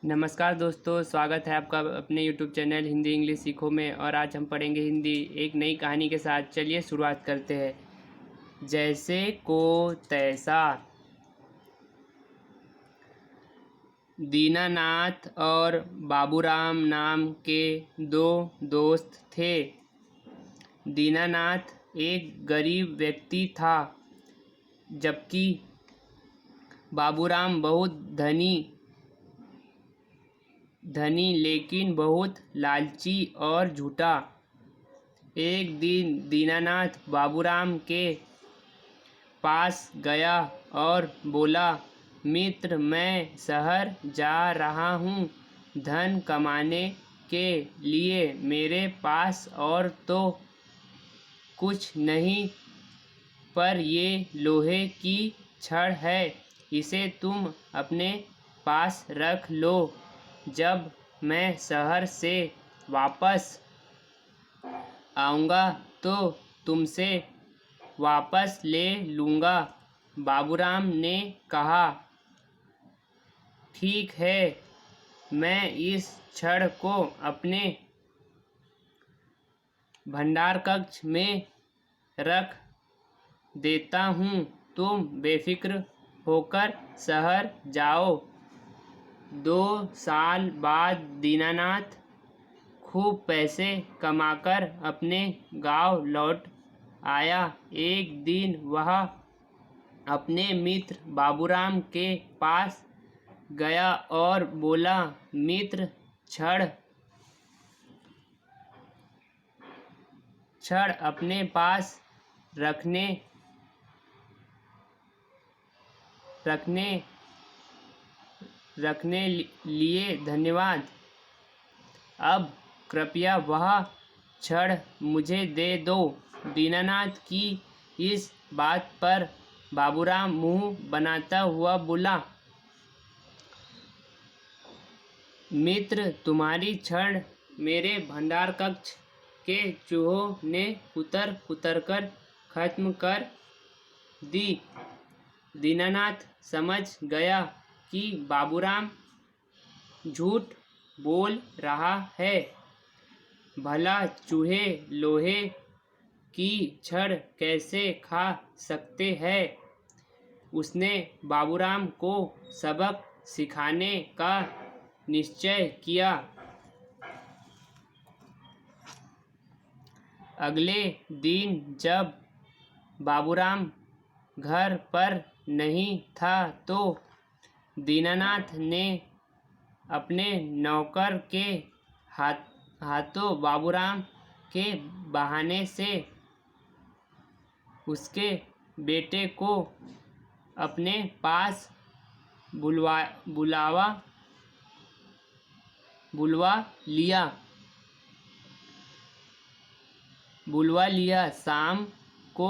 नमस्कार दोस्तों, स्वागत है आपका अपने यूट्यूब चैनल हिंदी इंग्लिश सीखो में। और आज हम पढ़ेंगे हिंदी एक नई कहानी के साथ। चलिए शुरुआत करते हैं। जैसे को तैसा। दीनानाथ और बाबूराम नाम के दो दोस्त थे। दीनानाथ एक गरीब व्यक्ति था, जबकि बाबूराम बहुत धनी लेकिन बहुत लालची और झूठा। एक दिन दीनानाथ बाबूराम के पास गया और बोला, मित्र, मैं शहर जा रहा हूँ धन कमाने के लिए। मेरे पास और तो कुछ नहीं, पर ये लोहे की छड़ है, इसे तुम अपने पास रख लो। जब मैं शहर से वापस आऊँगा तो तुमसे वापस ले लूँगा। बाबूराम ने कहा, ठीक है, मैं इस छड़ को अपने भंडार कक्ष में रख देता हूँ, तुम बेफिक्र होकर शहर जाओ। 2 साल बाद दीनानाथ खूब पैसे कमाकर अपने गांव लौट आया। एक दिन वह अपने मित्र बाबूराम के पास गया और बोला, मित्र, छड़ अपने पास रखने लिए धन्यवाद। अब कृपया वह छड़ मुझे दे दो। दीनानाथ की इस बात पर बाबूराम मुंह बनाता हुआ बोला, मित्र, तुम्हारी छड़ मेरे भंडार कक्ष के चूहों ने कुतर कर खत्म कर दी। दीनानाथ समझ गया कि बाबूराम झूठ बोल रहा है। भला चूहे लोहे की छड़ कैसे खा सकते हैं? उसने बाबूराम को सबक सिखाने का निश्चय किया। अगले दिन जब बाबूराम घर पर नहीं था तो दीनानाथ ने अपने नौकर के हाथों बाबूराम के बहाने से उसके बेटे को अपने पास बुलवा लिया। शाम को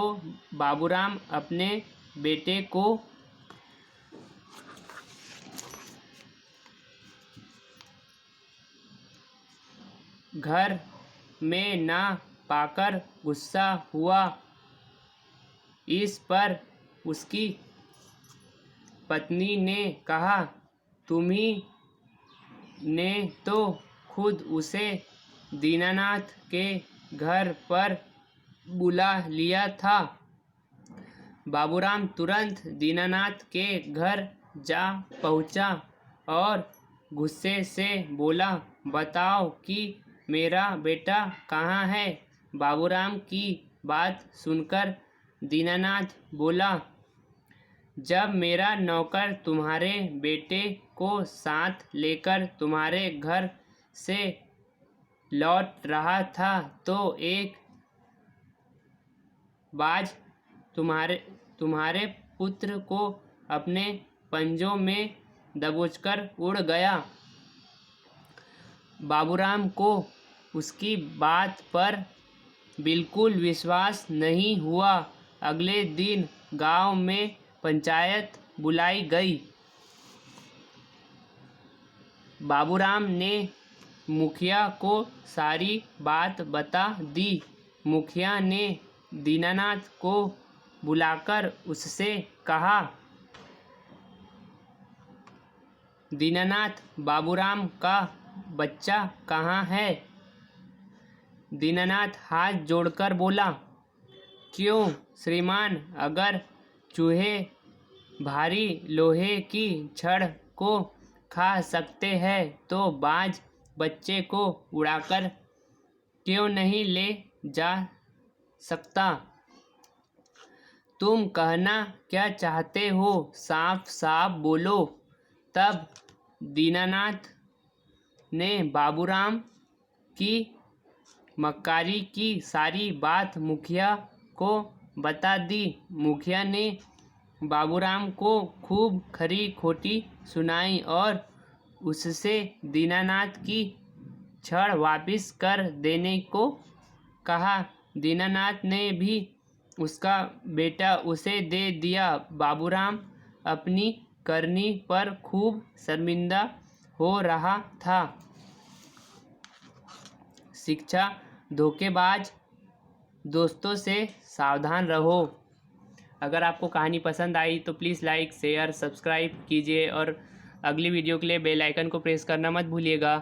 बाबूराम अपने बेटे को घर में ना पाकर गुस्सा हुआ। इस पर उसकी पत्नी ने कहा, तुम्ही ने तो खुद उसे दीनानाथ के घर पर बुला लिया था। बाबूराम तुरंत दीनानाथ के घर जा पहुंचा और गुस्से से बोला, बताओ कि मेरा बेटा कहाँ है? बाबूराम की बात सुनकर दीनानाथ बोला, जब मेरा नौकर तुम्हारे बेटे को साथ लेकर तुम्हारे घर से लौट रहा था तो एक बाज तुम्हारे पुत्र को अपने पंजों में दबोचकर उड़ गया। बाबूराम को उसकी बात पर बिल्कुल विश्वास नहीं हुआ। अगले दिन गांव में पंचायत बुलाई गई। बाबूराम ने मुखिया को सारी बात बता दी। मुखिया ने दीनानाथ को बुलाकर उससे कहा, दीनानाथ, बाबूराम का बच्चा कहाँ है? दीनानाथ हाथ जोड़कर बोला, क्यों श्रीमान, अगर चूहे भारी लोहे की छड़ को खा सकते हैं तो बाज बच्चे को उड़ाकर क्यों नहीं ले जा सकता? तुम कहना क्या चाहते हो, साफ साफ बोलो। तब दीनानाथ ने बाबूराम की मक्कारी की सारी बात मुखिया को बता दी। मुखिया ने बाबूराम को खूब खरी खोटी सुनाई और उससे दीनानाथ की छड़ वापस कर देने को कहा। दीनानाथ ने भी उसका बेटा उसे दे दिया। बाबूराम अपनी करनी पर खूब शर्मिंदा हो रहा था। शिक्षा धोखेबाज दोस्तों से सावधान रहो। अगर आपको कहानी पसंद आई तो प्लीज़ लाइक, शेयर, सब्सक्राइब कीजिए और अगली वीडियो के लिए बेल आइकन को प्रेस करना मत भूलिएगा।